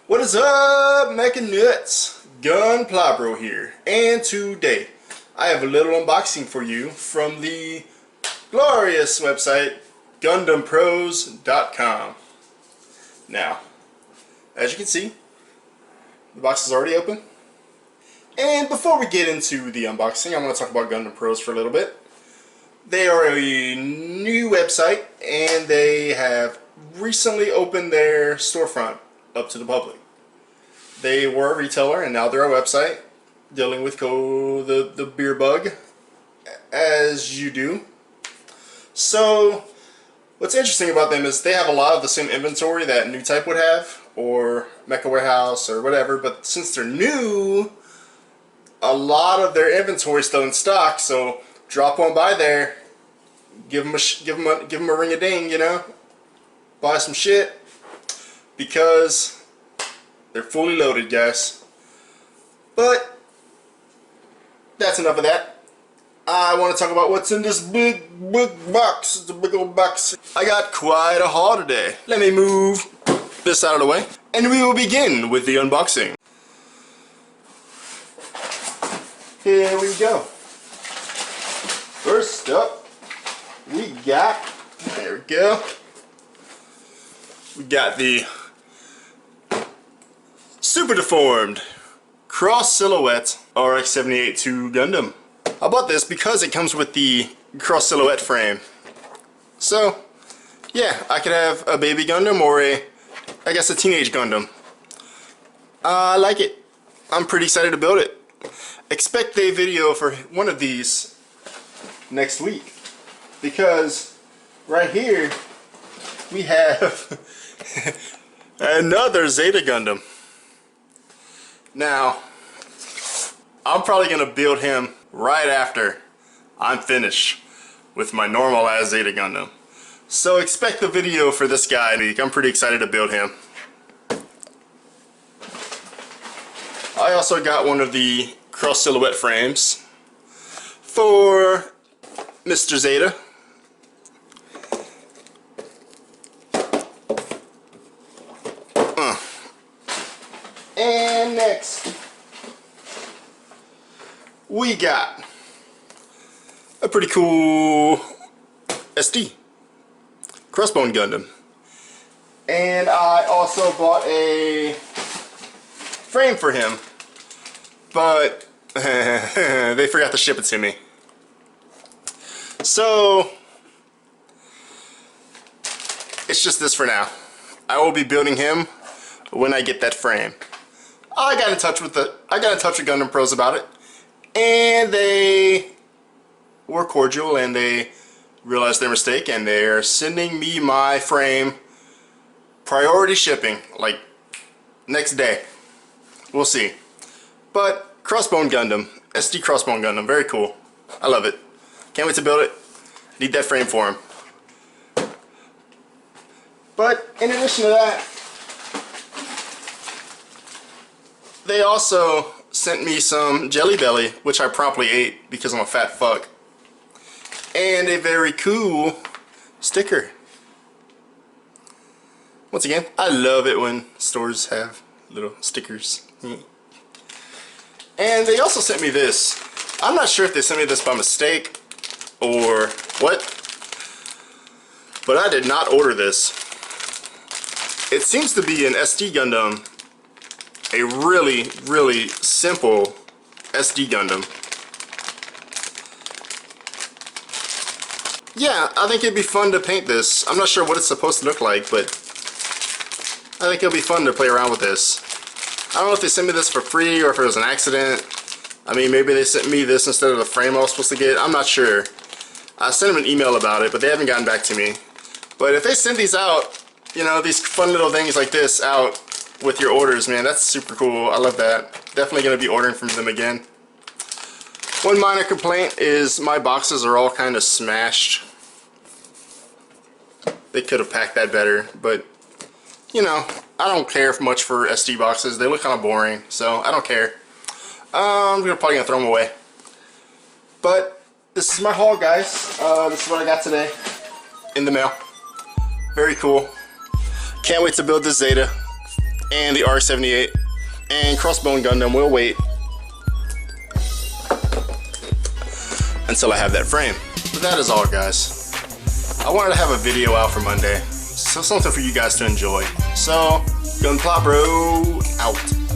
What is up, Mecca Nuts? Gundampros here, and today I have a little unboxing for you from the glorious website Gundampros.com. Now, as you can see, the box is already open. And before we get into the unboxing, I want to talk about Gundampros for a little bit. They are a new website, and they have recently opened their storefront up to the public. They were a retailer, and now they're a website dealing with the beer bug, as you do. So, what's interesting about them is they have a lot of the same inventory that New Type would have, or Mecha Warehouse, or whatever. But since they're new, a lot of their inventory is still in stock. So drop on by there, give them a ring a ding, you know, buy some shit, because they're fully loaded, guys. But that's enough of that. I want to talk about what's in this big box. It's a big old box. I got quite a haul today. Let me move this out of the way, and we will begin with the unboxing. Here we go. First up, we got, there we go, we got the Super Deformed Cross Silhouette RX-78-2 Gundam. I bought this because it comes with the cross silhouette frame. So, yeah, I could have a baby Gundam or I guess a teenage Gundam. I like it. I'm pretty excited to build it. Expect a video for one of these next week, because right here we have another Zeta Gundam. Now, I'm probably going to build him right after I'm finished with my normal ass Zeta Gundam. So expect the video for this guy. I'm pretty excited to build him. I also got one of the cross silhouette frames for Mr. Zeta. And next, we got a pretty cool SD Crossbone Gundam. And I also bought a frame for him, but they forgot to ship it to me. So it's just this for now. I will be building him when I get that frame. I got in touch with Gundampros about it, and they were cordial, and they realized their mistake, and they're sending me my frame priority shipping, like next day. We'll see. But Crossbone Gundam, SD Crossbone Gundam, very cool. I love it. Can't wait to build it. Need that frame for him. But in addition to that, they also sent me some Jelly Belly, which I promptly ate because I'm a fat fuck, and a very cool sticker. Once again, I love it when stores have little stickers. And they also sent me this. I'm not sure if they sent me this by mistake or what, but I did not order this. It seems to be an SD Gundam, a really simple SD Gundam. Yeah, I think it'd be fun to paint this. I'm not sure what it's supposed to look like, but I think it'll be fun to play around with this. I don't know if they sent me this for free or if it was an accident. I mean, maybe they sent me this instead of the frame I was supposed to get. I'm not sure. I sent them an email about it, but they haven't gotten back to me. But if they send these out, you know, these fun little things like this out with your orders, man, that's super cool. I love that. Definitely going to be ordering from them again. One minor complaint is my boxes are all kind of smashed. They could have packed that better, but you know, I don't care much for SD boxes. They look kind of boring, so I don't care. I'm probably gonna throw them away. But this is my haul, guys. This is what I got today in the mail. Very cool. Can't wait to build this Zeta. and the R78 and Crossbone Gundam will wait until I have that frame. But that is all, guys. I wanted to have a video out for Monday, so something for you guys to enjoy. So, Gunpla Bro out.